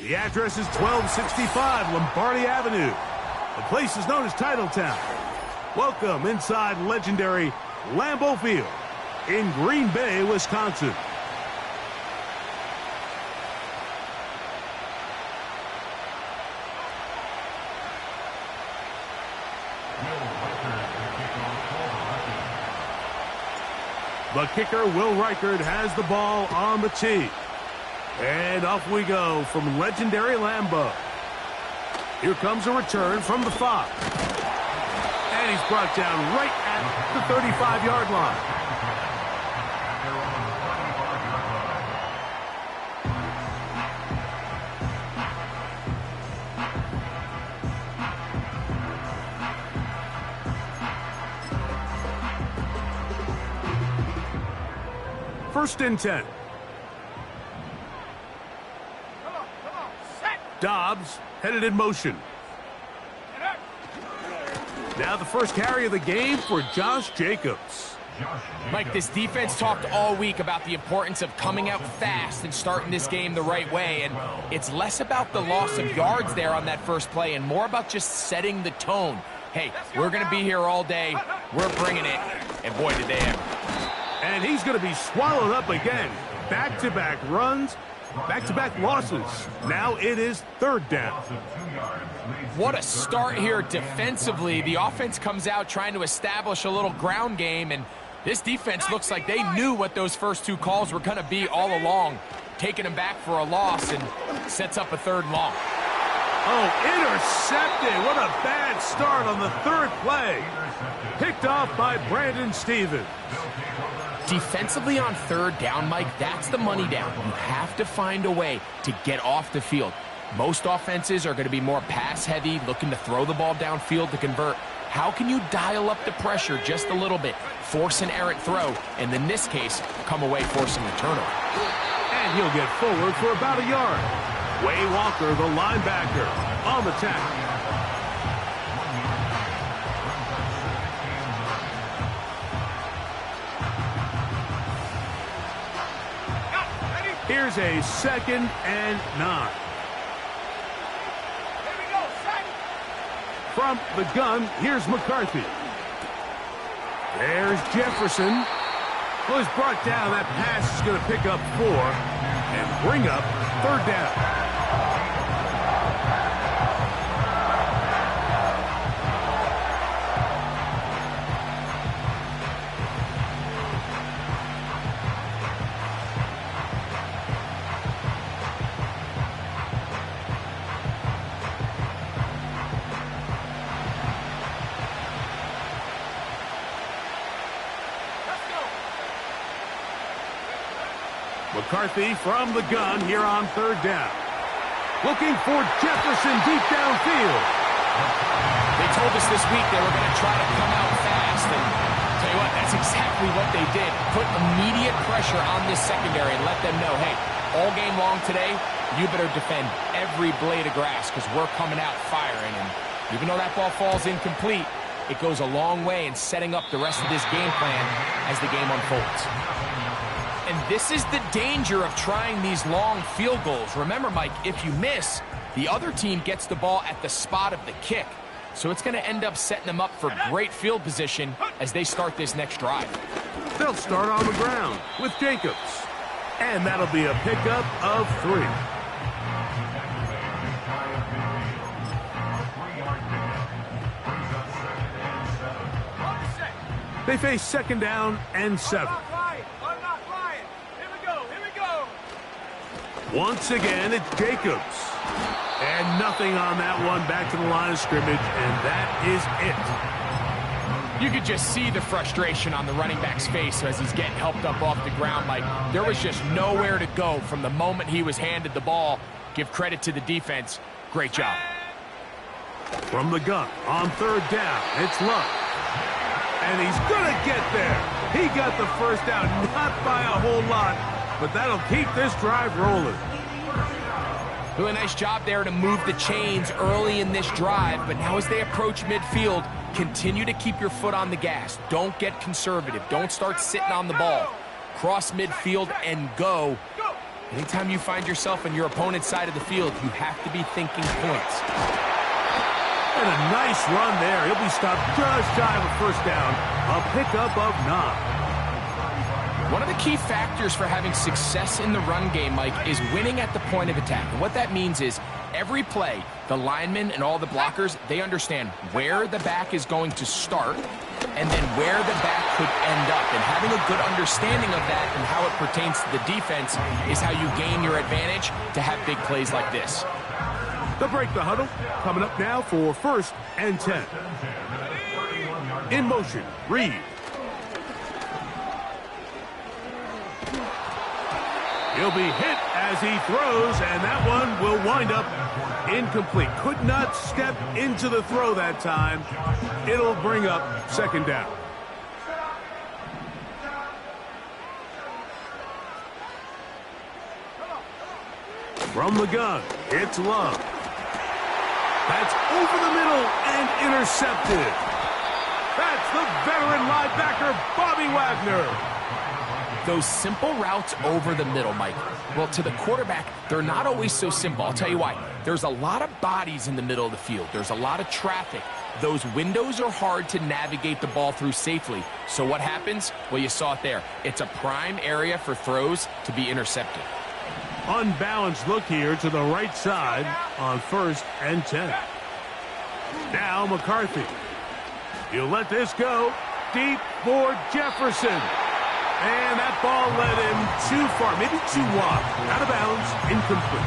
The address is 1265 Lombardi Avenue. The place is known as Titletown. Welcome inside legendary Lambeau Field in Green Bay, Wisconsin. The kicker, Will Reichard, has the ball on the tee. And off we go from legendary Lambeau. Here comes a return from the 5. And he's brought down right at the 35-yard line. First and 10. Dobbs headed in motion. Now the first carry of the game for Josh Jacobs. Mike, this defense talked all week about the importance of coming out fast and starting this game the right way, and it's less about the loss of yards there on that first play and more about just setting the tone. Hey, we're going to be here all day. We're bringing it, and boy, did they ever. And he's going to be swallowed up again. Back-to-back runs, back-to-back losses. Now it is third down. What a start here defensively. The offense comes out trying to establish a little ground game, and this defense looks like they knew what those first two calls were going to be all along. Taking them back for a loss and sets up a third and long. Oh, intercepted. What a bad start on the third play. Picked off by Brandon Stevens. Defensively on third down, Mike, that's the money down. You have to find a way to get off the field. Most offenses are going to be more pass-heavy, looking to throw the ball downfield to convert. How can you dial up the pressure just a little bit, force an errant throw, and in this case, come away forcing a turnover? And he'll get forward for about a yard. Way Walker, the linebacker, on the tackle. Here's a 2nd and 9. From the gun, here's McCarthy. There's Jefferson. Well, he's brought down. That pass is going to pick up 4 and bring up third down. McCarthy from the gun here on third down. Looking for Jefferson deep downfield. They told us this week they were going to try to come out fast, and tell you what, that's exactly what they did. Put immediate pressure on this secondary and let them know, hey, all game long today, you better defend every blade of grass because we're coming out firing. And even though that ball falls incomplete, it goes a long way in setting up the rest of this game plan as the game unfolds. And this is the danger of trying these long field goals. Remember, Mike, if you miss, the other team gets the ball at the spot of the kick. So it's going to end up setting them up for great field position as they start this next drive. They'll start on the ground with Jacobs. And that'll be a pickup of 3. They face 2nd down and 7. Once again, it's Jacobs. And nothing on that one. Back to the line of scrimmage, and that is it. You could just see the frustration on the running back's face as he's getting helped up off the ground. Like, there was just nowhere to go from the moment he was handed the ball. Give credit to the defense. Great job. From the gun, on third down, it's Love. And he's going to get there. He got the first down, not by a whole lot, but that'll keep this drive rolling. Doing a nice job there to move the chains early in this drive, but now as they approach midfield, continue to keep your foot on the gas. Don't get conservative. Don't start sitting on the ball. Cross midfield and go. Anytime you find yourself on your opponent's side of the field, you have to be thinking points. And a nice run there. He'll be stopped just shy of a first down. A pickup of 9. One of the key factors for having success in the run game, Mike, is winning at the point of attack. And what that means is every play, the linemen and all the blockers, they understand where the back is going to start and then where the back could end up. And having a good understanding of that and how it pertains to the defense is how you gain your advantage to have big plays like this. They'll break the huddle. Coming up now for 1st and 10. In motion, Reed. He'll be hit as he throws, and that one will wind up incomplete. Could not step into the throw that time. It'll bring up 2nd down. From the gun, it's Love. That's over the middle and intercepted. That's the veteran linebacker, Bobby Wagner. Those simple routes over the middle, Mike. Well, to the quarterback, they're not always so simple. I'll tell you why. There's a lot of bodies in the middle of the field. There's a lot of traffic. Those windows are hard to navigate the ball through safely. So what happens? Well, you saw it there. It's a prime area for throws to be intercepted. Unbalanced look here to the right side on 1st and 10. Now McCarthy. He'll let this go deep for Jefferson. And that ball led him too far, maybe too wide. Out of bounds, incomplete.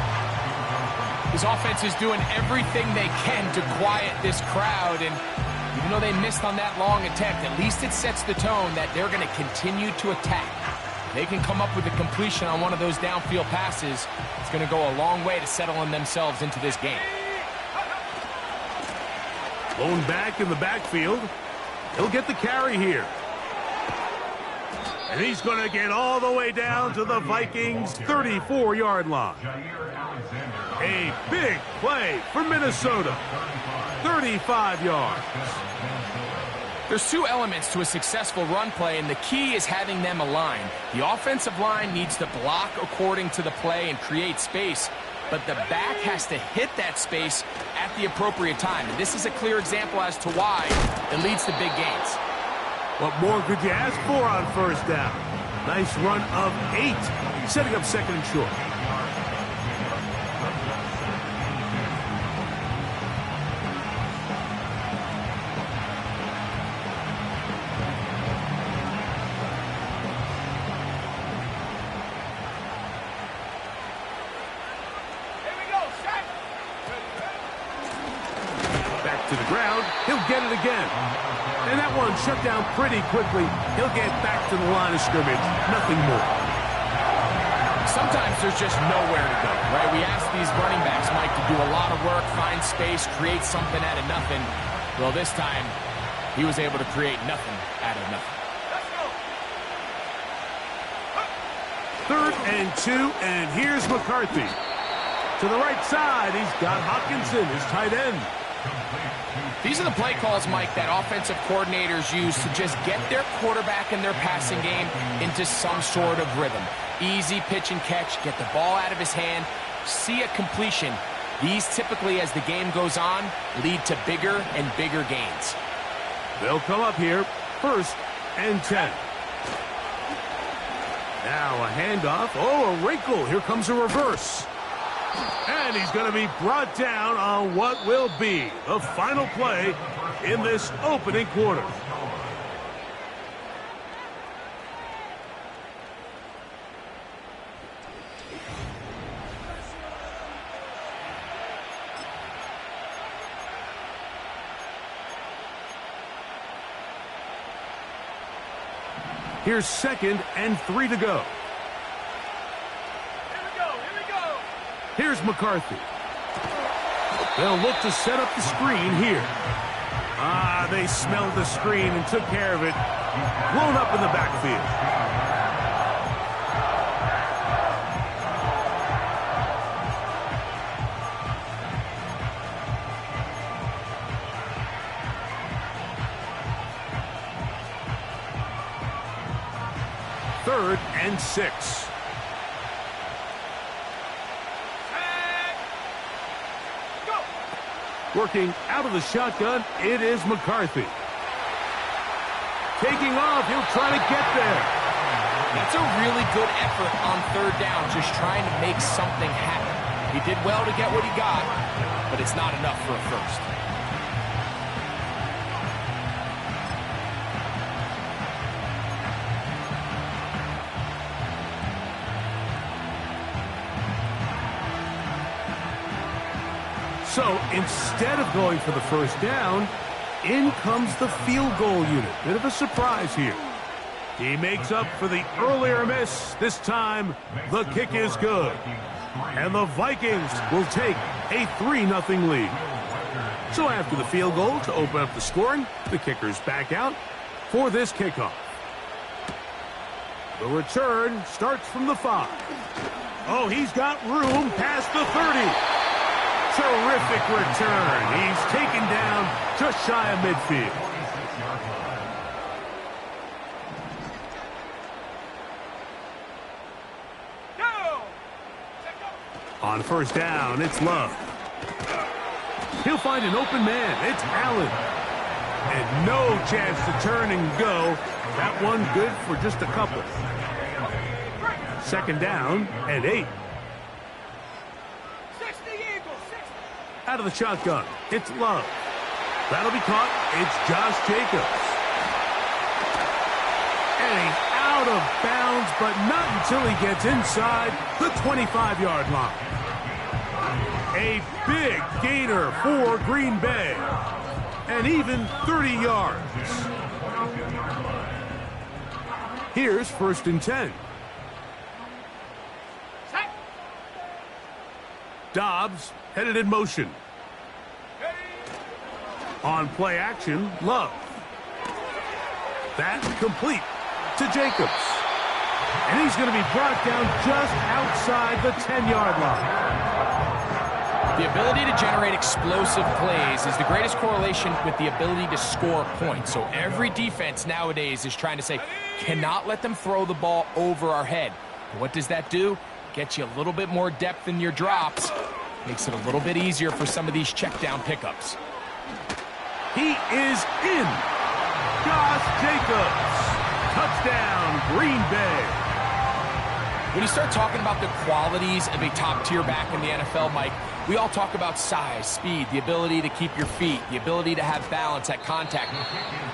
His offense is doing everything they can to quiet this crowd, and even though they missed on that long attempt, at least it sets the tone that they're going to continue to attack. They can come up with a completion on one of those downfield passes. It's going to go a long way to settling themselves into this game. Blown back in the backfield. He'll get the carry here. And he's going to get all the way down to the Vikings' 34-yard line. A big play for Minnesota. 35 yards. There's 2 elements to a successful run play, and the key is having them aligned. The offensive line needs to block according to the play and create space, but the back has to hit that space at the appropriate time. And this is a clear example as to why it leads to big gains. What more could you ask for on 1st down? Nice run of 8, setting up 2nd and short. Back to the ground. He'll get it again. And that one shut down pretty quickly. He'll get back to the line of scrimmage. Nothing more. Sometimes there's just nowhere to go, right? We ask these running backs, Mike, to do a lot of work, find space, create something out of nothing. Well, this time, he was able to create nothing out of nothing. 3rd and 2, and here's McCarthy. To the right side, he's got Hockenson, his tight end. These are the play calls, Mike, that offensive coordinators use to just get their quarterback and their passing game into some sort of rhythm. Easy pitch and catch, get the ball out of his hand, see a completion. These typically, as the game goes on, lead to bigger and bigger gains. They'll come up here, 1st and 10. Now a handoff. Oh, a wrinkle. Here comes a reverse. And he's going to be brought down on what will be the final play in this opening quarter. Here's 2nd and 3 to go. Here's McCarthy. They'll look to set up the screen here. They smelled the screen and took care of it. Blown up in the backfield. Third and 6. Working out of the shotgun, it is McCarthy. Taking off, he'll try to get there. That's a really good effort on third down, just trying to make something happen. He did well to get what he got, but it's not enough for a first. So instead of going for the first down, in comes the field goal unit. Bit of a surprise here. He makes up for the earlier miss. This time, the kick is good. And the Vikings will take a 3-0 lead. So after the field goal to open up the scoring, the kicker's back out for this kickoff. The return starts from the 5. Oh, he's got room past the 30. Terrific return. He's taken down just shy of midfield. On first down, it's Love. He'll find an open man. It's Allen. And no chance to turn and go. That one good for just a couple. Second down and 8. Out of the shotgun, it's Love. That'll be caught. It's Josh Jacobs. And he's out of bounds, but not until he gets inside the 25-yard line. A big gainer for Green Bay. And even 30 yards. Here's first and 10. Dobbs headed in motion. On play action, Love. That's complete to Jacobs. And he's going to be brought down just outside the 10-yard line. The ability to generate explosive plays is the greatest correlation with the ability to score points. So every defense nowadays is trying to say, cannot let them throw the ball over our head. But what does that do? Gets you a little bit more depth in your drops. Makes it a little bit easier for some of these check down pickups. He is in. Josh Jacobs. Touchdown, Green Bay. When you start talking about the qualities of a top-tier back in the NFL, Mike, we all talk about size, speed, the ability to keep your feet, the ability to have balance at contact.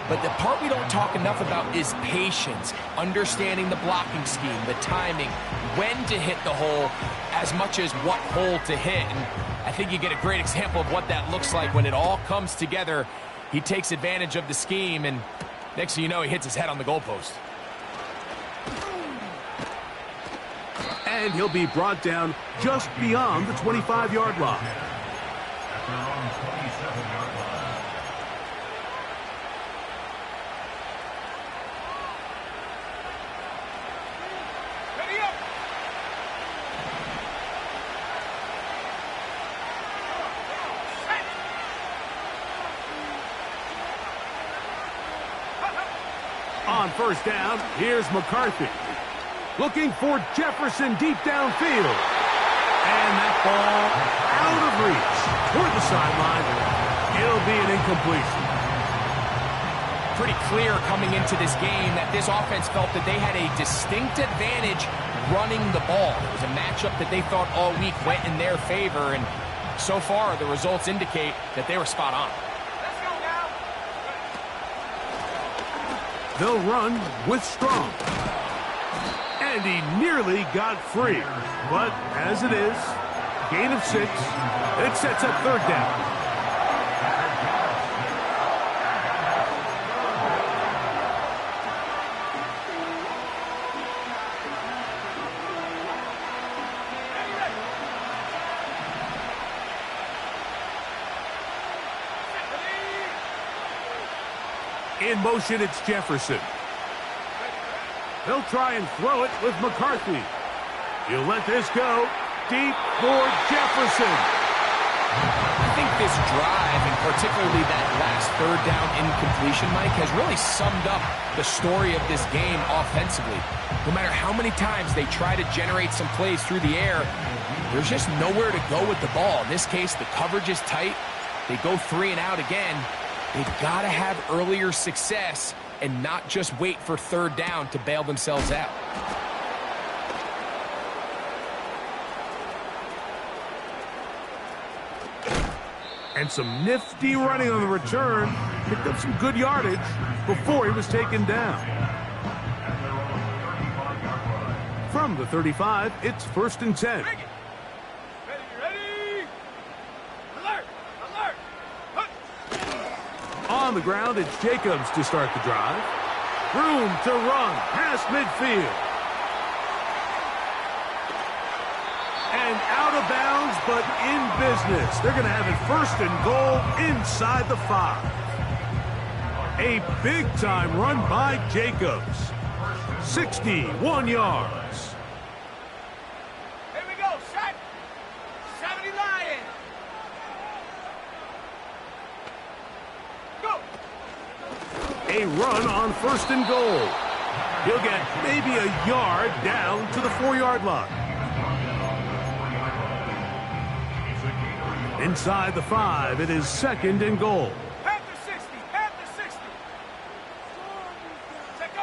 But the part we don't talk enough about is patience, understanding the blocking scheme, the timing, when to hit the hole, as much as what hole to hit. And I think you get a great example of what that looks like when it all comes together. He takes advantage of the scheme, and next thing you know, he hits his head on the goalpost. And he'll be brought down just beyond the 25-yard line. On first down, here's McCarthy. Looking for Jefferson deep downfield. And that ball out of reach toward the sideline. It'll be an incompletion. Pretty clear coming into this game that this offense felt that they had a distinct advantage running the ball. It was a matchup that they thought all week went in their favor, and so far the results indicate that they were spot on. They'll run with Strong. And he nearly got free. But as it is, gain of 6. It sets up third down. In motion, it's Jefferson. They'll try and throw it with McCarthy. He'll let this go deep for Jefferson. I think this drive, and particularly that last third down incompletion, Mike, has really summed up the story of this game offensively. No matter how many times they try to generate some plays through the air, there's just nowhere to go with the ball. In this case, the coverage is tight. They go 3 and out again. They've got to have earlier success and not just wait for 3rd down to bail themselves out. And some nifty running on the return. Picked up some good yardage before he was taken down. From the 35, it's 1st and 10. Ready. Alert. On the ground, it's Jacobs to start the drive. Room to run past midfield. And out of bounds, but in business. They're going to have it 1st and goal inside the 5. A big-time run by Jacobs. 61 yards. Here we go. Set. 70 Lions. Go. A run on 1st and goal. He'll get maybe a yard down to the 4-yard line. Inside the 5, it is 2nd and goal. Panther 60. Set go.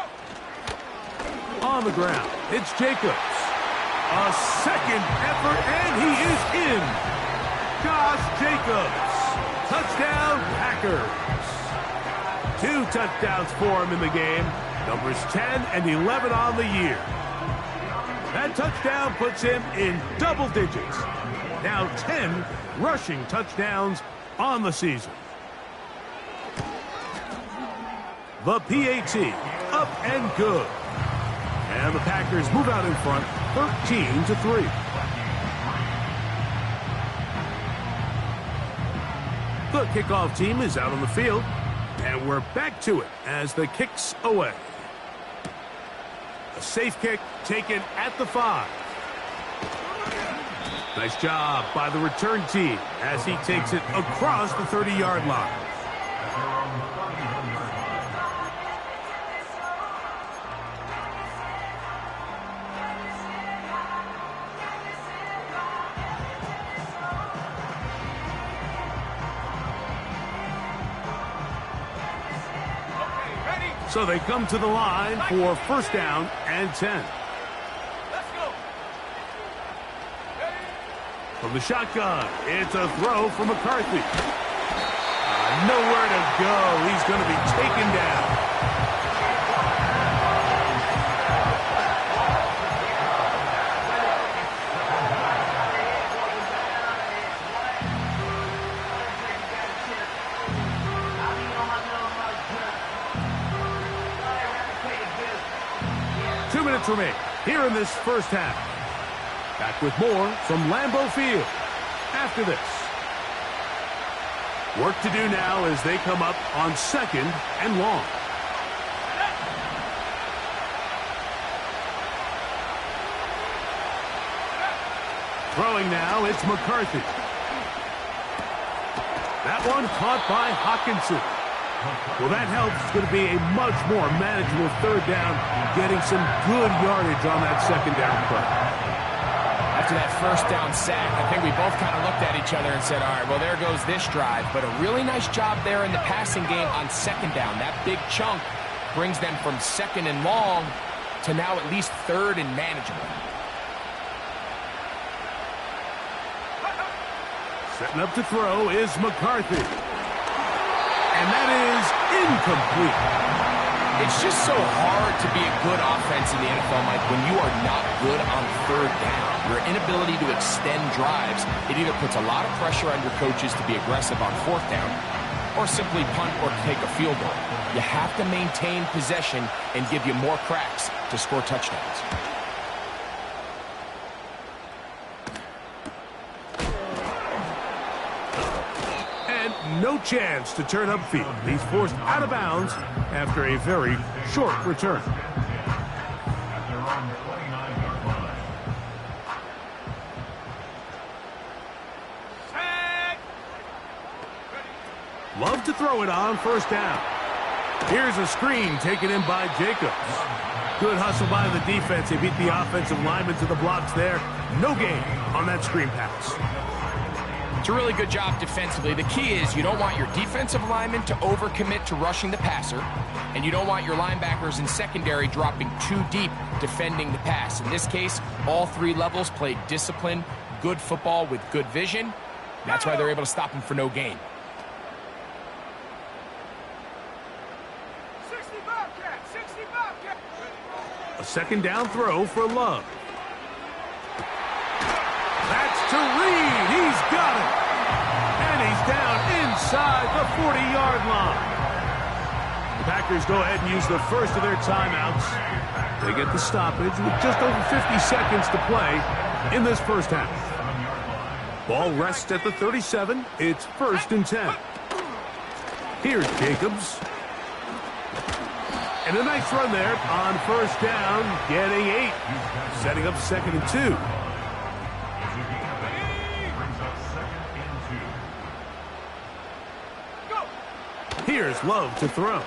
On the ground, it's Jacobs. A second effort, and he is in. Josh Jacobs. Touchdown, Packers. 2 touchdowns for him in the game. Numbers 10 and 11 on the year. That touchdown puts him in double digits. Now 10 rushing touchdowns on the season. The PAT, up and good. And the Packers move out in front, 13-3. The kickoff team is out on the field, and we're back to it as the kick's away. A safe kick taken at the 5. Nice job by the return team as he takes it across the 30-yard line. So they come to the line for 1st down and 10. From the shotgun, it's a throw from McCarthy. Nowhere to go. He's going to be taken down. Two minutes remain here in this 1st half. Back with more from Lambeau Field after this. Work to do now as they come up on 2nd and long. Throwing now, it's McCarthy. That one caught by Hawkinson. Well, that helps. It's going to be a much more manageable 3rd down, getting some good yardage on that 2nd down play. After that 1st down sack, I think we both kind of looked at each other and said, all right, well, there goes this drive. But a really nice job there in the passing game on 2nd down. That big chunk brings them from 2nd and long to now at least 3rd and manageable. Setting up to throw is McCarthy. And that is incomplete. It's just so hard to be a good offense in the NFL, Mike, when you are not good on 3rd down. Your inability to extend drives, it either puts a lot of pressure on your coaches to be aggressive on 4th down or simply punt or take a field goal. You have to maintain possession and give you more cracks to score touchdowns. No chance to turn upfield. He's forced out of bounds after a very short return. Love to throw it on 1st down. Here's a screen taken in by Jacobs. Good hustle by the defense. They beat the offensive lineman to the blocks there. No gain on that screen pass. It's a really good job defensively. The key is you don't want your defensive linemen to overcommit to rushing the passer, and you don't want your linebackers in secondary dropping too deep defending the pass. In this case, all three levels played disciplined, good football with good vision. That's why they're able to stop him for no gain. 60 Bobcat, 60 Bobcat. A second down throw for Love. That's to Reed. He's got it. And he's down inside the 40-yard line. The Packers go ahead and use the first of their timeouts. They get the stoppage with just over 50 seconds to play in this first half. Ball rests at the 37. It's 1st and 10. Here's Jacobs. And a nice run there on first down, getting 8. Setting up 2nd and 2. Here's Love to throw.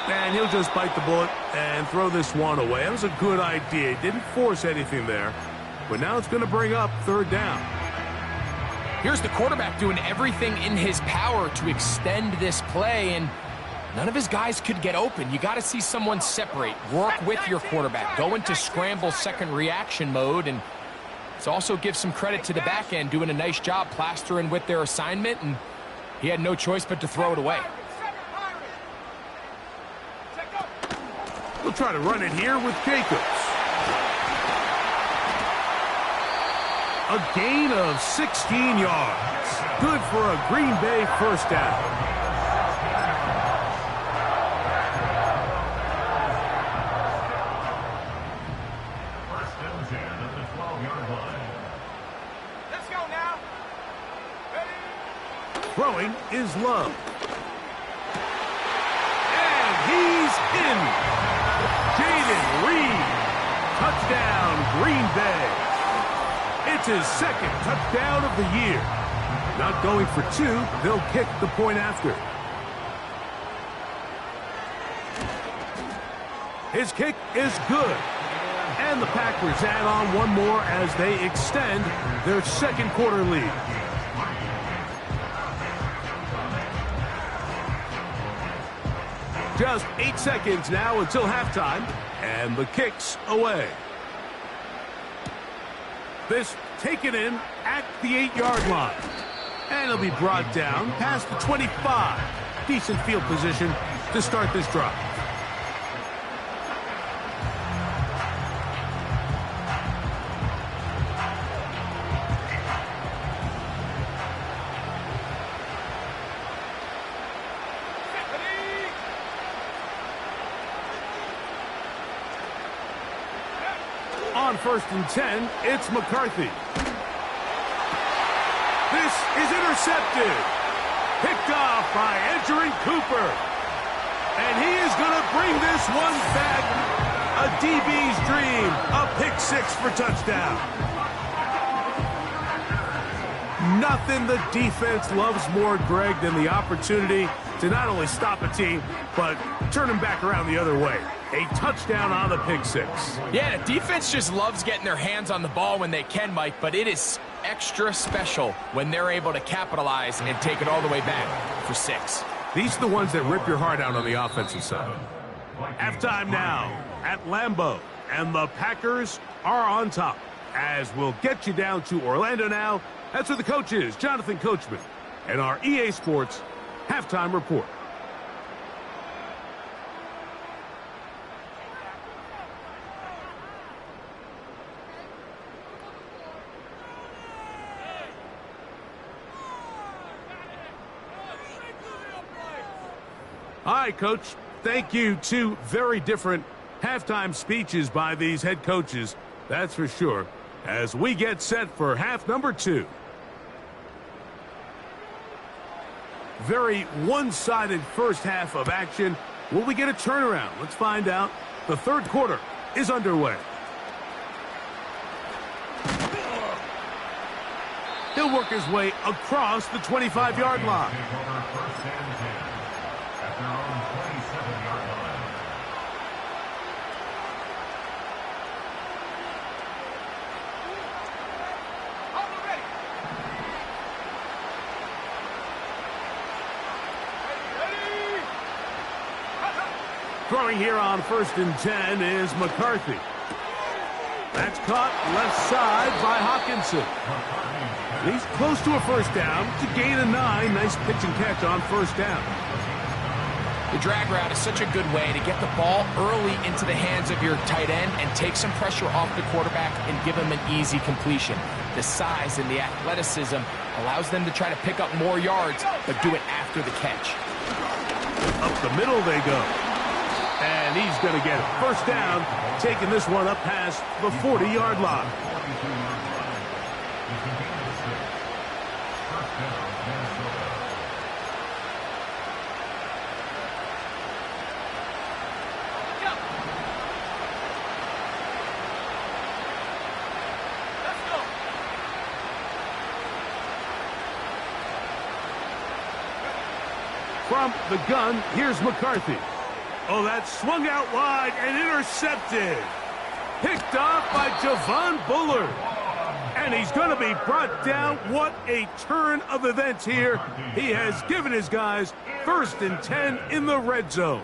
And he'll just bite the bullet and throw this one away. That was a good idea. He didn't force anything there. But now it's going to bring up 3rd down. Here's the quarterback doing everything in his power to extend this play, and none of his guys could get open. You got to see someone separate. Work with your quarterback. Go into scramble second reaction mode, and it also gives some credit to the back end doing a nice job plastering with their assignment, and he had no choice but to throw it away. We'll try to run it here with Jacobs. A gain of 16 yards. Good for a Green Bay first down. First and 10 at the 12-yard line. Let's go now. Ready? Throwing is Love. And he's in. Jaden Reed. Touchdown, Green Bay. It's his 2nd touchdown of the year. Not going for 2, they'll kick the point after. His kick is good. And the Packers add on one more as they extend their 2nd quarter lead. Just 8 seconds now until halftime, and the kick's away. This taken in at the 8-yard line. And it'll be brought down past the 25. Decent field position to start this drive. On 1st and 10, it's McCarthy. This is intercepted. Picked off by Edgerrin Cooper. And he is going to bring this one back. A DB's dream. A pick 6 for touchdown. Nothing the defense loves more, Greg, than the opportunity to not only stop a team, but turn them back around the other way. A touchdown on the pick 6. Yeah, the defense just loves getting their hands on the ball when they can, Mike, but it is extra special when they're able to capitalize and take it all the way back for 6. These are the ones that rip your heart out on the offensive side. Halftime now at Lambeau, and the Packers are on top. As we'll get you down to Orlando now. That's where the coach is, Jonathan Coachman, and our EA Sports Halftime Report. All right, Coach. Thank you. 2 very different halftime speeches by these head coaches. That's for sure. As we get set for half number 2. Very one-sided first half of action. Will we get a turnaround? Let's find out. The 3rd quarter is underway. He'll work his way across the 25-yard line. Throwing here on 1st and 10 is McCarthy. That's caught left side by Hawkinson. He's close to a first down to gain a 9. Nice pitch and catch on 1st down. The drag route is such a good way to get the ball early into the hands of your tight end and take some pressure off the quarterback and give him an easy completion. The size and the athleticism allows them to try to pick up more yards, but do it after the catch. Up the middle they go. And he's going to get it. First down, taking this one up past the 40-yard line. From the gun, here's McCarthy. Oh, that swung out wide and intercepted. Picked off by Javon Bullard. And he's going to be brought down. What a turn of events here. He has given his guys 1st and 10 in the red zone.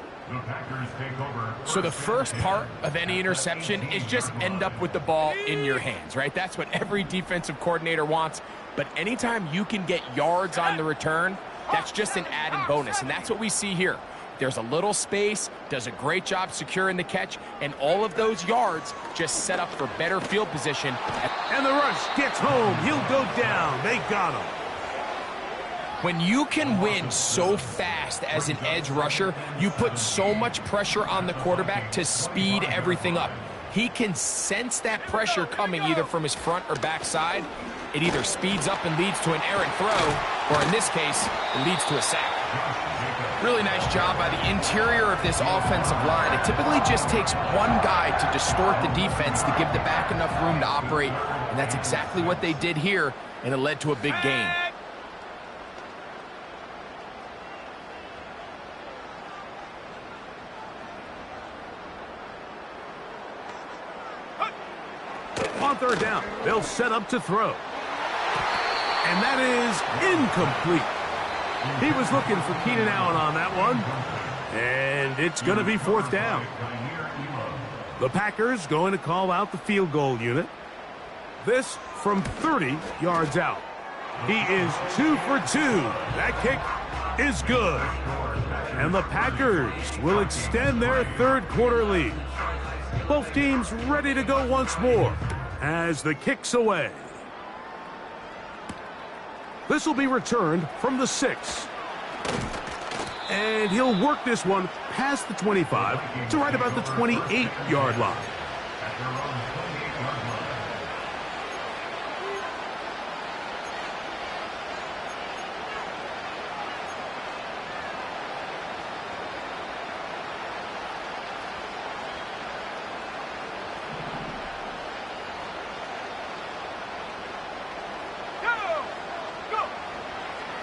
So the first part of any interception is just end up with the ball in your hands, right? That's what every defensive coordinator wants. But anytime you can get yards on the return, that's just an added bonus, and that's what we see here. There's a little space, does a great job securing the catch, and all of those yards just set up for better field position. And the rush gets home. He'll go down. They got him. When you can win so fast as an edge rusher, you put so much pressure on the quarterback to speed everything up. He can sense that pressure coming either from his front or back side. It either speeds up and leads to an errant throw, or in this case, it leads to a sack. Really nice job by the interior of this offensive line. It typically just takes one guy to distort the defense to give the back enough room to operate, and that's exactly what they did here, and it led to a big gain. On 3rd down, they'll set up to throw. And that is incomplete. He was looking for Keenan Allen on that one. And it's going to be 4th down. The Packers going to call out the field goal unit. This from 30 yards out. He is 2 for 2. That kick is good. And the Packers will extend their 3rd quarter lead. Both teams ready to go once more as the kick's away. This will be returned from the 6. And he'll work this one past the 25 to right about the 28-yard line.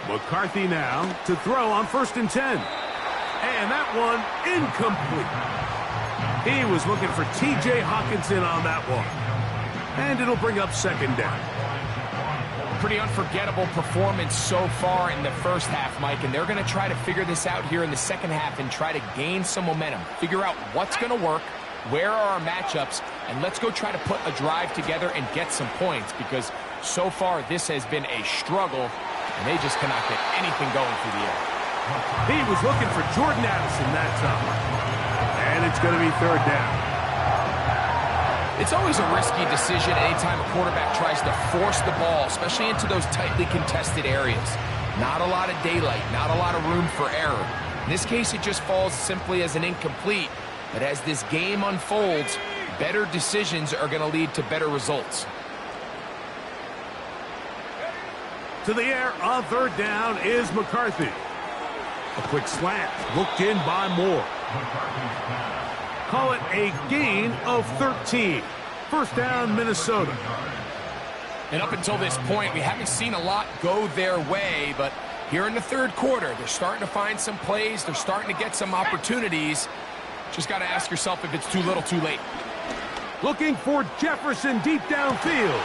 McCarthy now to throw on 1st and 10. And that one incomplete. He was looking for T.J. Hawkinson on that one. And it'll bring up 2nd down. Pretty unforgettable performance so far in the first half, Mike, and they're going to try to figure this out here in the second half and try to gain some momentum. Figure out what's going to work, where are our matchups, and let's go try to put a drive together and get some points, because so far this has been a struggle, and they just cannot get anything going through the air. He was looking for Jordan Addison that time. And it's going to be 3rd down. It's always a risky decision anytime a quarterback tries to force the ball, especially into those tightly contested areas. Not a lot of daylight, not a lot of room for error. In this case, it just falls simply as an incomplete. But as this game unfolds, better decisions are going to lead to better results. To the air on 3rd down is McCarthy. A quick slant, looked in by Moore. Call it a gain of 13. 1st down, Minnesota. And up until this point, we haven't seen a lot go their way, but here in the 3rd quarter, they're starting to find some plays. They're starting to get some opportunities. Just got to ask yourself if it's too little, too late. Looking for Jefferson deep downfield.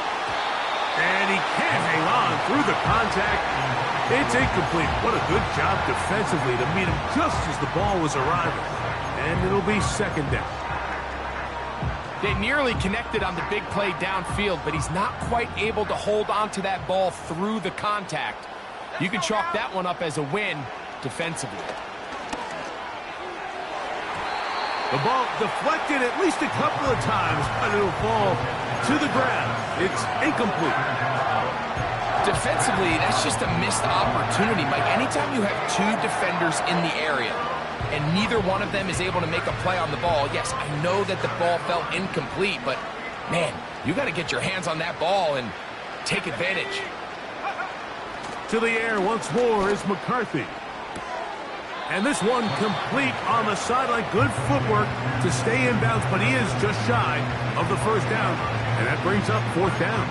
And he can't hang on through the contact. It's incomplete. What a good job defensively to meet him just as the ball was arriving. and it'll be second down. They nearly connected on the big play downfield, but he's not quite able to hold on to that ball through the contact. You can chalk that one up as a win defensively. The ball deflected at least a couple of times, but it'll fall to the ground. It's incomplete. Defensively, that's just a missed opportunity, Mike. Anytime you have two defenders in the area and neither one of them is able to make a play on the ball, yes, I know that the ball felt incomplete, but, man, you got to get your hands on that ball and take advantage. To the air once more is McCarthy. And this one complete on the sideline. Good footwork to stay in bounds, but he is just shy of the first down. And that brings up fourth down.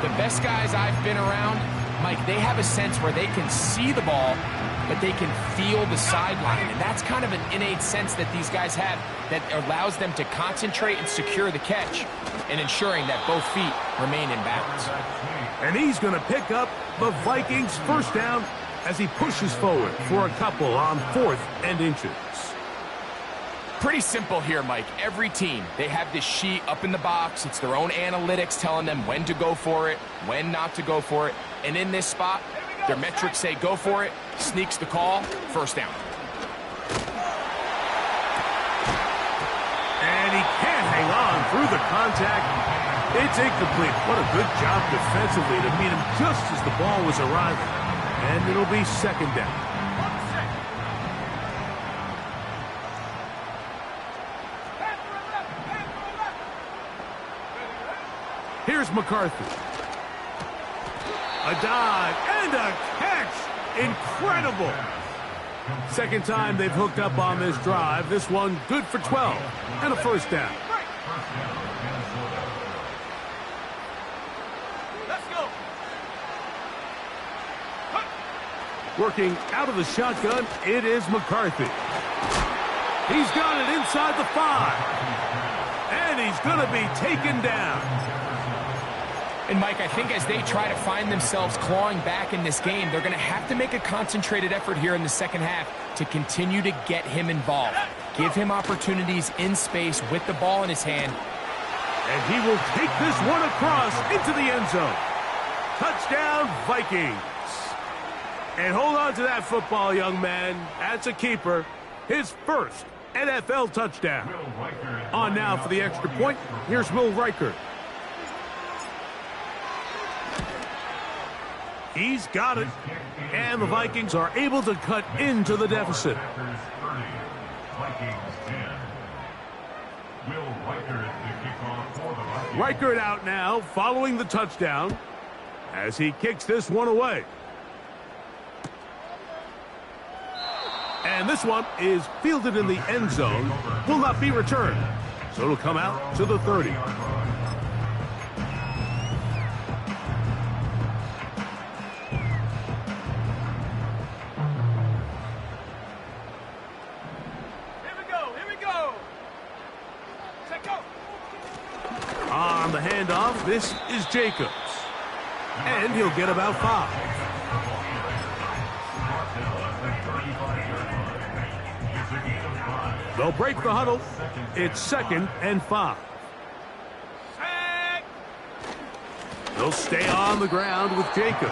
The best guys I've been around, Mike, they have a sense where they can see the ball, but they can feel the sideline. And that's kind of an innate sense that these guys have that allows them to concentrate and secure the catch and ensuring that both feet remain in bounds. And he's going to pick up the Vikings' first down as he pushes forward for a couple on 4th and inches. Pretty simple here, Mike. Every team, they have this sheet up in the box. It's their own analytics telling them when to go for it, when not to go for it. And in this spot, their metrics say go for it, sneaks the call, first down. And he can't hang on through the contact. It's incomplete. What a good job defensively to meet him just as the ball was arriving. And it'll be second down. Here's McCarthy. A dive and a catch. Incredible. Second time they've hooked up on this drive. This one good for 12 and a first down. Working out of the shotgun, it is McCarthy. He's got it inside the 5. And he's going to be taken down. And, Mike, I think as they try to find themselves clawing back in this game, they're going to have to make a concentrated effort here in the second half to continue to get him involved. Give him opportunities in space with the ball in his hand. And he will take this one across into the end zone. Touchdown, Vikings. And hold on to that football, young man. That's a keeper. His first NFL touchdown. On now for the extra point. Here's Will Reichert. He's got it. And the Vikings are able to cut into the deficit. Reichert out now following the touchdown as he kicks this one away. And this one is fielded in the end zone. Will not be returned. So it'll come out to the 30. Here we go. Set go. On the handoff, this is Jacobs. And he'll get about 5. They'll break the huddle. It's 2nd and 5. They'll stay on the ground with Jacobs.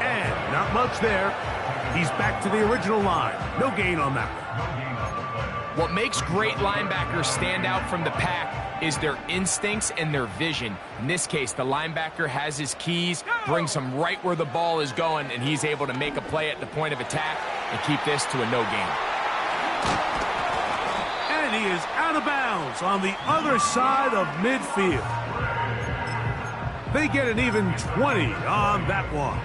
And not much there. He's back to the original line. No gain on that one. What makes great linebackers stand out from the pack is their instincts and their vision. In this case, the linebacker has his keys, brings him right where the ball is going, and he's able to make a play at the point of attack and keep this to a no gain. And he is out of bounds on the other side of midfield. They get an even 20 on that one.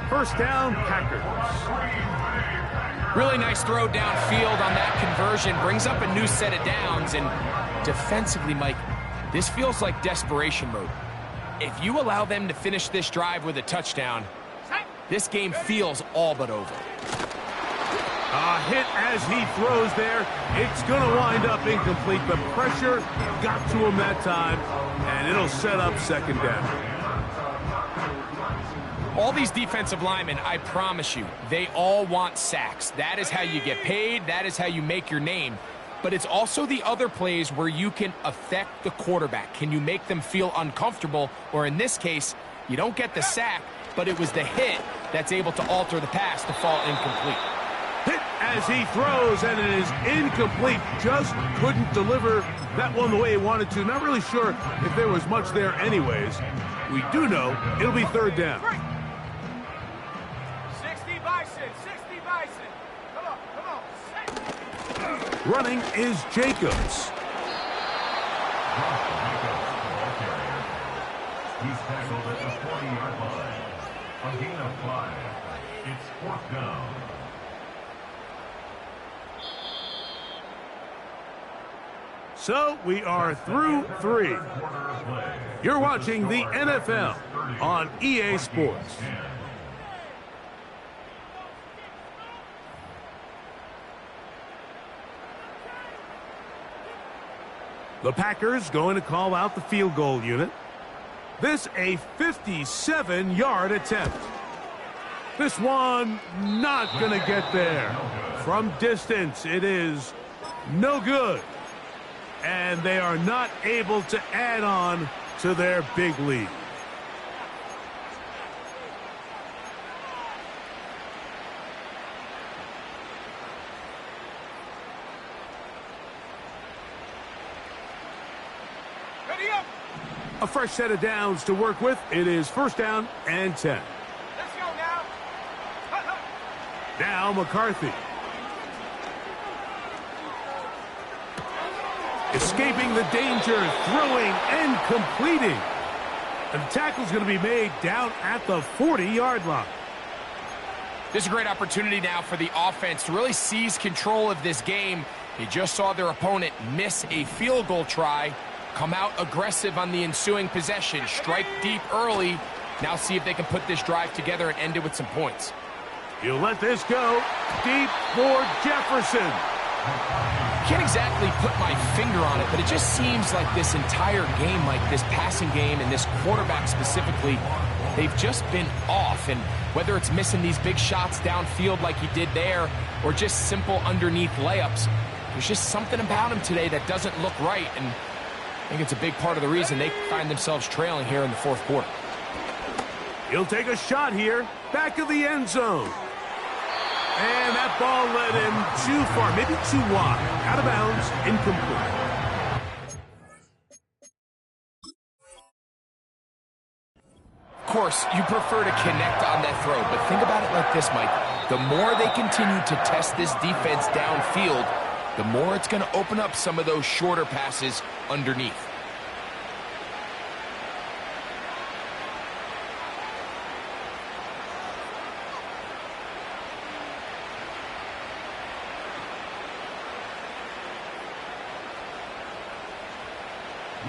First down, Packers. Really nice throw downfield on that conversion. Brings up a new set of downs. And defensively, Mike, this feels like desperation mode. If you allow them to finish this drive with a touchdown, this game feels all but over. A hit as he throws there. It's going to wind up incomplete. The pressure got to him that time, and it'll set up second down. All these defensive linemen, I promise you, they all want sacks. That is how you get paid. That is how you make your name. But it's also the other plays where you can affect the quarterback. Can you make them feel uncomfortable? Or in this case, you don't get the sack, but it was the hit that's able to alter the pass to fall incomplete. Hit as he throws, and it is incomplete. Just couldn't deliver that one the way he wanted to. Not really sure if there was much there anyways. We do know it'll be third down. 60 Bison, 60 Bison. Come on, come on. Running is Jacobs. He's tackled at the 40-yard line. A gain of 5. It's fourth down. So we are through 3. You're watching the NFL on EA Sports. The Packers going to call out the field goal unit. This a 57-yard attempt. This one not going to get there. From distance, it is no good. And they are not able to add on to their big lead. Ready up. A fresh set of downs to work with. It is first down and 10. Let's go now. Now McCarthy. Escaping the danger, throwing and completing. And the tackle's going to be made down at the 40-yard line. This is a great opportunity now for the offense to really seize control of this game. They just saw their opponent miss a field goal try, come out aggressive on the ensuing possession, strike deep early. Now see if they can put this drive together and end it with some points. He'll let this go deep for Jefferson. Can't exactly put my finger on it, but it just seems like this entire game, like this passing game and this quarterback specifically, they've just been off. And whether it's missing these big shots downfield like he did there or just simple underneath layups, there's just something about him today that doesn't look right. And I think it's a big part of the reason they find themselves trailing here in the fourth quarter. He'll take a shot here, back of the end zone. And that ball led him too far, maybe too wide. Out of bounds, incomplete. Of course, you prefer to connect on that throw, but think about it like this, Mike. The more they continue to test this defense downfield, the more it's going to open up some of those shorter passes underneath.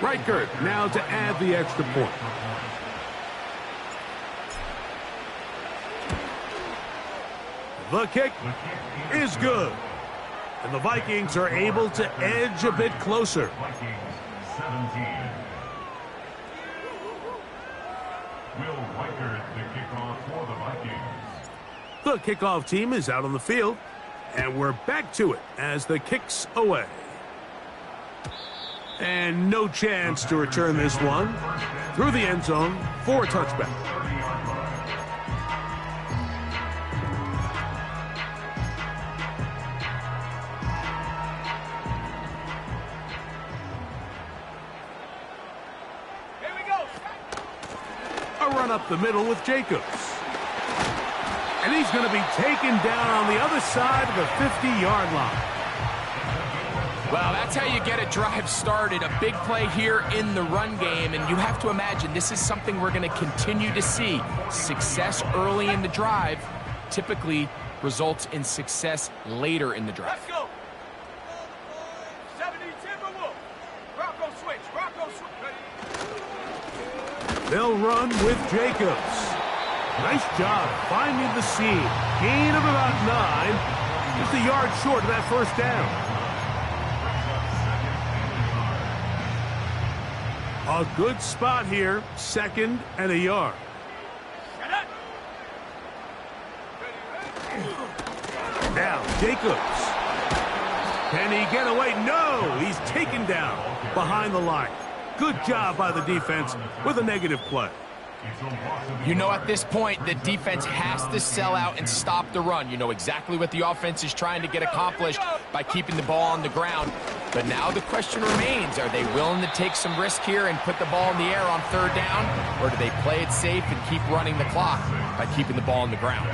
Reichert now to add the extra point. The kick is good. And the Vikings are able to edge a bit closer. Vikings 17. Will Reichert the kickoff for the Vikings. The kickoff team is out on the field. And we're back to it as the kick's away. And no chance to return this one through the end zone for a touchback. Here we go. A run up the middle with Jacobs. And he's going to be taken down on the other side of the 50-yard line. Well, that's how you get a drive started. A big play here in the run game, and you have to imagine this is something we're going to continue to see. Success early in the drive typically results in success later in the drive. Let's go. 70 Timberwolves. Rocco switch. Rocco switch. Ready? They'll run with Jacobs. Nice job finding the seam. Gain of about 9. Just a yard short of that first down. A good spot here, 2nd and a yard. Now, Jacobs. Can he get away? No! He's taken down behind the line. Good job by the defense with a negative play. You know, at this point, the defense has to sell out and stop the run. You know exactly what the offense is trying to get accomplished by keeping the ball on the ground. But now the question remains, are they willing to take some risk here and put the ball in the air on third down? Or do they play it safe and keep running the clock by keeping the ball on the ground?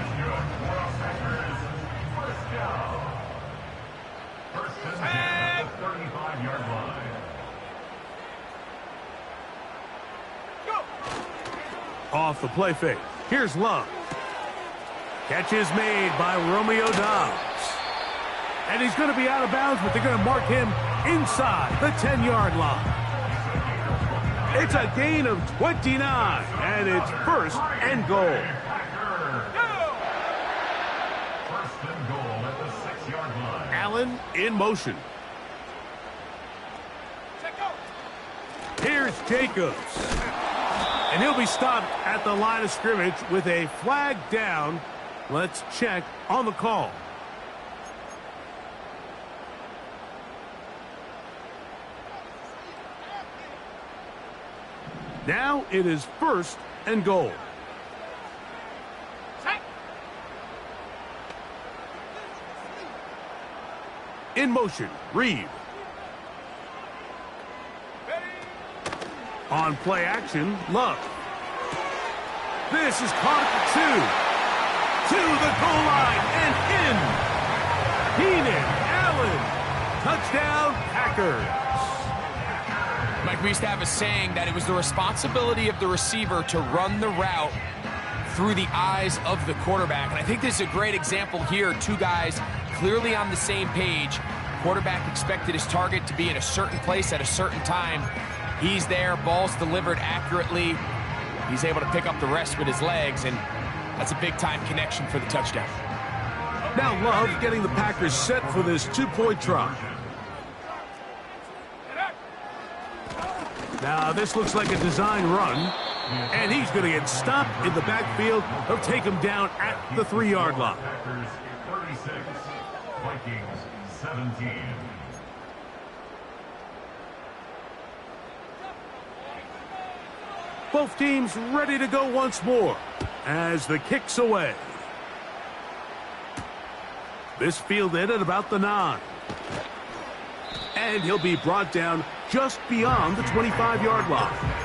Off the play fake. Here's Love. Catch is made by Romeo Dobbs. And he's going to be out of bounds, but they're going to mark him inside the 10-yard line. It's a gain of 29, and it's first and goal. First and goal at the 6-yard line. Allen in motion. Here's Jacobs. And he'll be stopped at the line of scrimmage with a flag down. Let's check on the call. Now it is first and goal. In motion, Reed. On play action, Love. This is caught at the 2. To the goal line and in. Keenan Allen. Touchdown, Packers. Mike, we used to have a saying that it was the responsibility of the receiver to run the route through the eyes of the quarterback. And I think this is a great example here. Two guys clearly on the same page. Quarterback expected his target to be in a certain place at a certain time. He's there, ball's delivered accurately. He's able to pick up the rest with his legs, and that's a big-time connection for the touchdown. Now Love getting the Packers set for this 2-point try. Now this looks like a design run, and he's going to get stopped in the backfield. They'll take him down at the 3-yard line. Packers 36, Vikings 17. Both teams ready to go once more as the kick's away. This fielded at about the 9. And he'll be brought down just beyond the 25-yard line.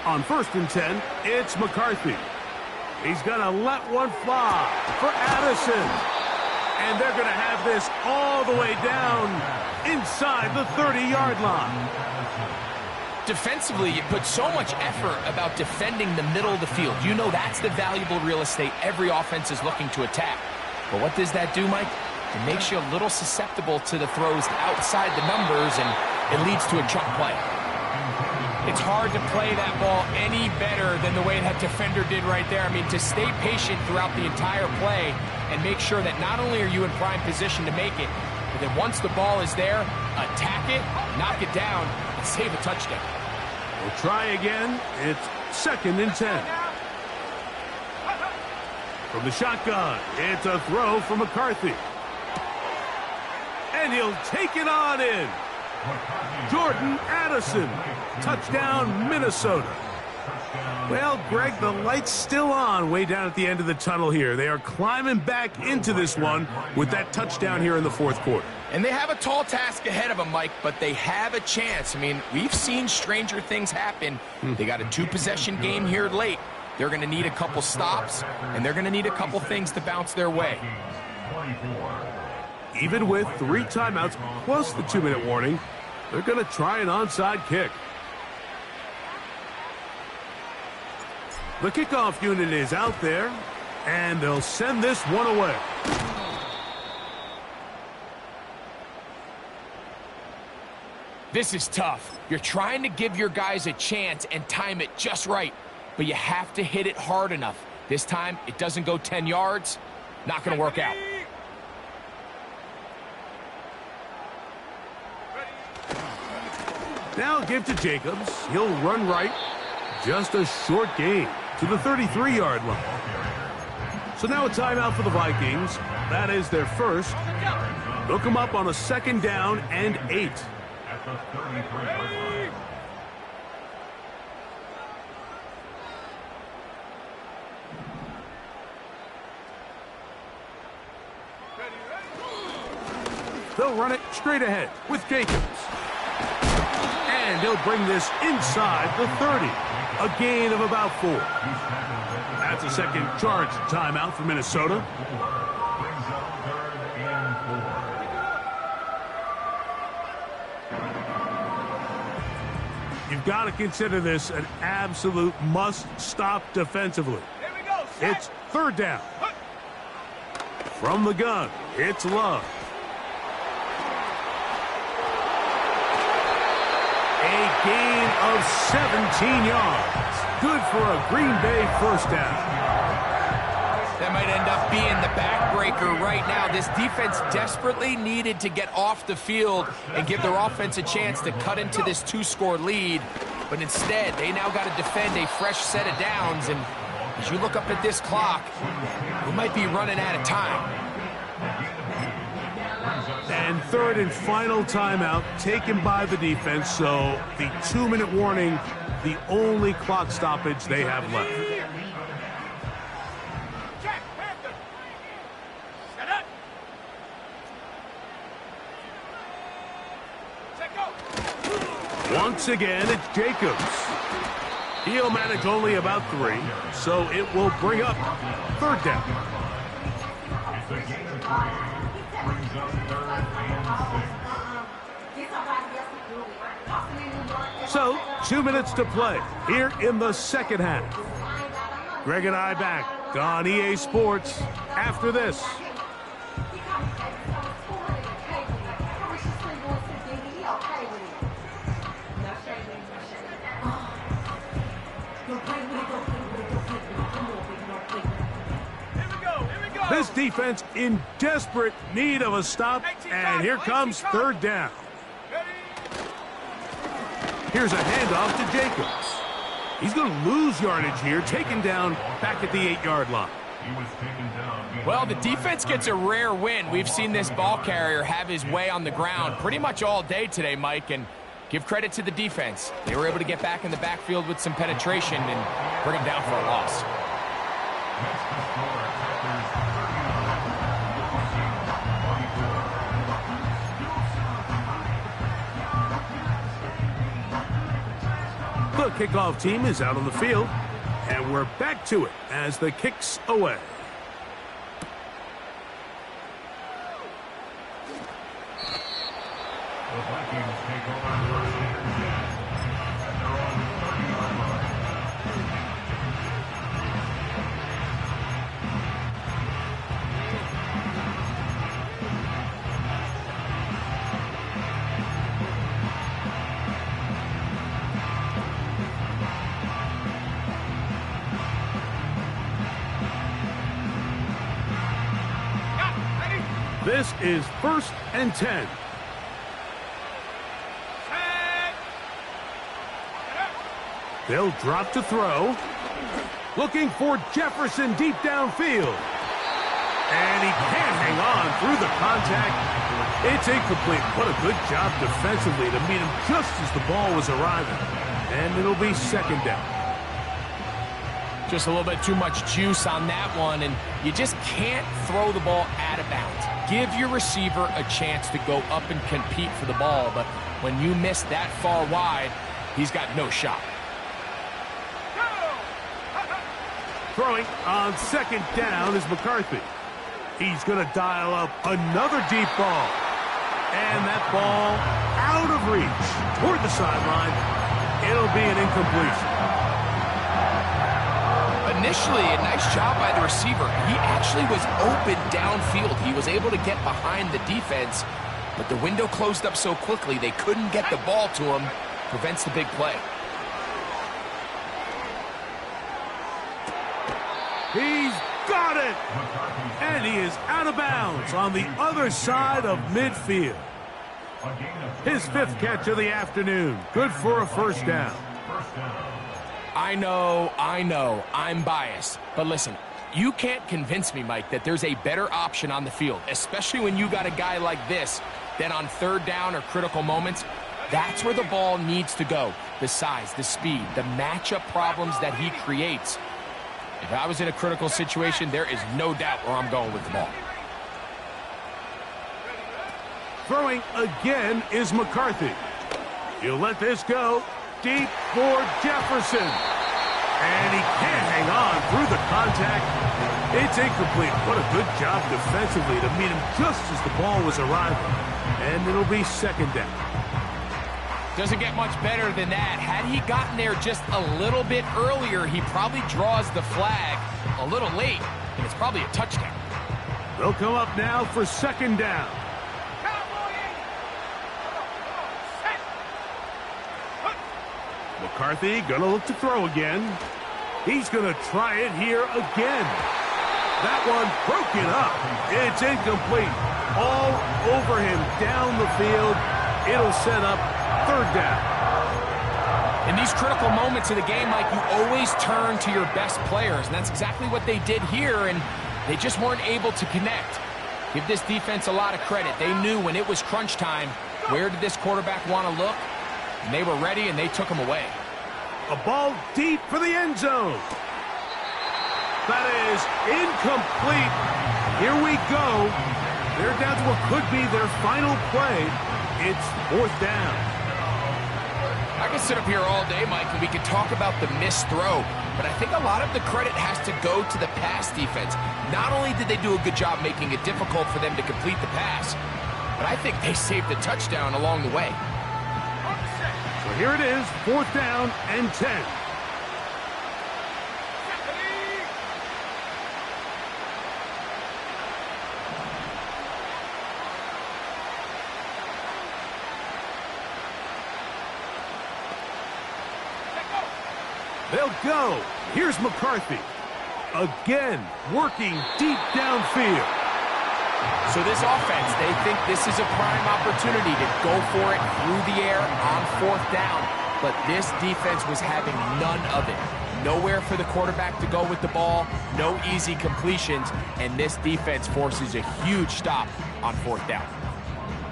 On 1st and 10, it's McCarthy. He's going to let one fly for Addison. And they're going to have this all the way down inside the 30-yard line. Defensively, you put so much effort about defending the middle of the field. You know that's the valuable real estate every offense is looking to attack. But what does that do, Mike? It makes you a little susceptible to the throws outside the numbers, and it leads to a chunk play. It's hard to play that ball any better than the way that defender did right there. I mean, to stay patient throughout the entire play and make sure that not only are you in prime position to make it, but then once the ball is there, attack it, knock it down, and save a touchdown. We'll try again. It's 2nd and 10. From the shotgun, it's a throw from McCarthy. And he'll take it on in. Jordan Addison. Touchdown, Minnesota. Well, Greg, the light's still on way down at the end of the tunnel here. They are climbing back into this one with that touchdown here in the 4th quarter. And they have a tall task ahead of them, Mike, but they have a chance. I mean, we've seen stranger things happen. They got a 2-possession game here late. They're going to need a couple stops, and they're going to need a couple things to bounce their way. Even with 3 timeouts plus the 2-minute warning, they're going to try an onside kick. The kickoff unit is out there, and they'll send this one away. This is tough. You're trying to give your guys a chance and time it just right, but you have to hit it hard enough. This time, it doesn't go 10 yards. Not going to work out. Now give to Jacobs. He'll run right. Just a short gain to the 33-yard line. So now a timeout for the Vikings. That is their first. They'll come up on a 2nd down and 8. At the 33-yard line. They'll run it straight ahead with Jacobs. And he'll bring this inside the 30. A gain of about 4. That's a second charge timeout for Minnesota. Brings up 3rd and 4. You've got to consider this an absolute must-stop defensively. Here we go. Set. It's 3rd down. From the gun, it's Love. A gain of 17 yards. Good for a Green Bay first down. That might end up being the backbreaker right now. This defense desperately needed to get off the field and give their offense a chance to cut into this 2-score lead. But instead, they now got to defend a fresh set of downs. And as you look up at this clock, we might be running out of time. And 3rd and final timeout taken by the defense. So the 2-minute warning, the only clock stoppage they have left. Check. Panther. Set up. Set go. Once again, it's Jacobs. He'll manage only about 3, so it will bring up 3rd down. It's a gain of 3. Brings up 3rd and 6. So, 2 minutes to play here in the second half. Greg and I back on EA Sports after this. This defense in desperate need of a stop, and here comes 3rd down. Here's a handoff to Jacobs. He's going to lose yardage here, taken down back at the 8-yard line. He was taken down. Well, the defense gets a rare win. We've seen this ball carrier have his way on the ground pretty much all day today, Mike, and give credit to the defense. They were able to get back in the backfield with some penetration and bring him down for a loss. Next to score, Packers 39. The kickoff team is out on the field, and we're back to it as the kick's away. The Vikings take over first and 10 at their own 30-yard line. This is 1st and 10. They'll drop to throw. Looking for Jefferson deep downfield. And he can't hang on through the contact. It's incomplete. What a good job defensively to meet him just as the ball was arriving. And it'll be 2nd down. Just a little bit too much juice on that one, and you just can't throw the ball out of bounds. Give your receiver a chance to go up and compete for the ball, but when you miss that far wide, he's got no shot. Throwing on 2nd down is McCarthy. He's going to dial up another deep ball. And that ball out of reach toward the sideline. It'll be an incompletion. Initially, a nice job by the receiver. He actually was open downfield. He was able to get behind the defense, but the window closed up so quickly they couldn't get the ball to him. Prevents the big play. He's got it! And he is out of bounds on the other side of midfield. His 5th catch of the afternoon. Good for a first down. I know, I'm biased. But listen, you can't convince me, Mike, that there's a better option on the field, especially when you got a guy like this, that on 3rd down or critical moments, that's where the ball needs to go. The size, the speed, the matchup problems that he creates. If I was in a critical situation, there is no doubt where I'm going with the ball. Throwing again is McCarthy. He'll let this go deep for Jefferson. And he can't hang on through the contact. It's incomplete. What a good job defensively to meet him just as the ball was arriving. And it'll be 2nd down. Doesn't get much better than that. Had he gotten there just a little bit earlier, he probably draws the flag a little late, and it's probably a touchdown. They'll come up now for 2nd down. McCarthy gonna look to throw again. He's gonna try it here again. That one broken up. It's incomplete. All over him down the field. It'll set up 3rd down. In these critical moments of the game, Mike, you always turn to your best players, and that's exactly what they did here, and they just weren't able to connect. Give this defense a lot of credit. They knew when it was crunch time, where did this quarterback want to look? And they were ready, and they took him away. A ball deep for the end zone. That is incomplete. Here we go. They're down to what could be their final play. It's 4th down. I could sit up here all day, Mike, and we could talk about the missed throw, but I think a lot of the credit has to go to the pass defense. Not only did they do a good job making it difficult for them to complete the pass, but I think they saved a touchdown along the way. So here it is, 4th down and 10. They'll go. Here's McCarthy. Again, working deep downfield. So this offense, they think this is a prime opportunity to go for it through the air on 4th down. But this defense was having none of it. Nowhere for the quarterback to go with the ball, no easy completions, and this defense forces a huge stop on 4th down.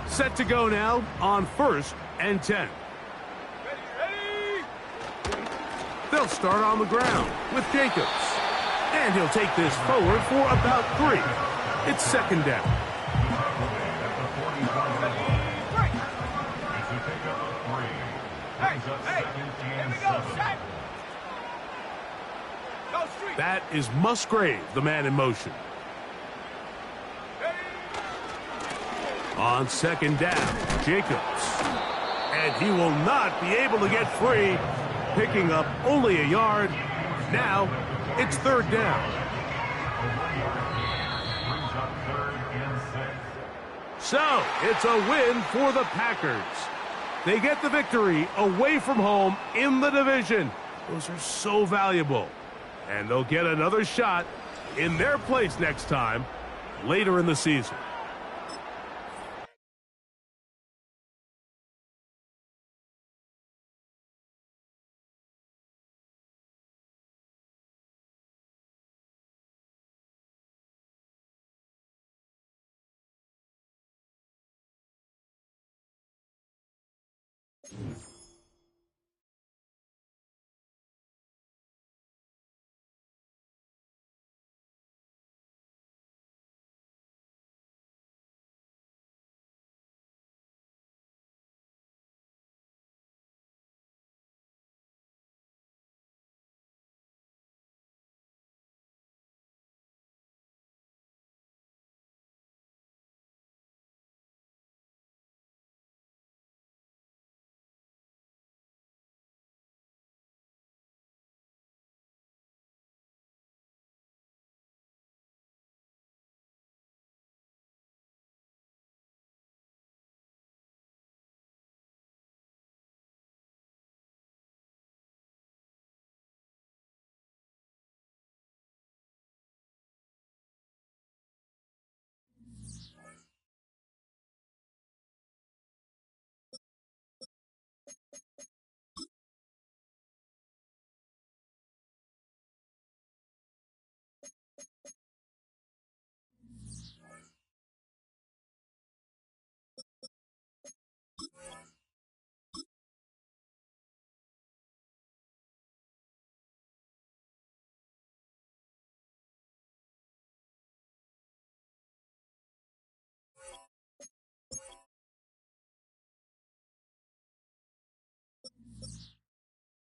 Set to go now on 1st and 10. They'll start on the ground with Jacobs. And he'll take this forward for about 3. It's 2nd down. That is Musgrave, the man in motion. On 2nd down, Jacobs. And he will not be able to get free. Picking up only a yard. Now, it's 3rd down. So, it's a win for the Packers. They get the victory away from home in the division. Those are so valuable. And they'll get another shot in their place next time, later in the season.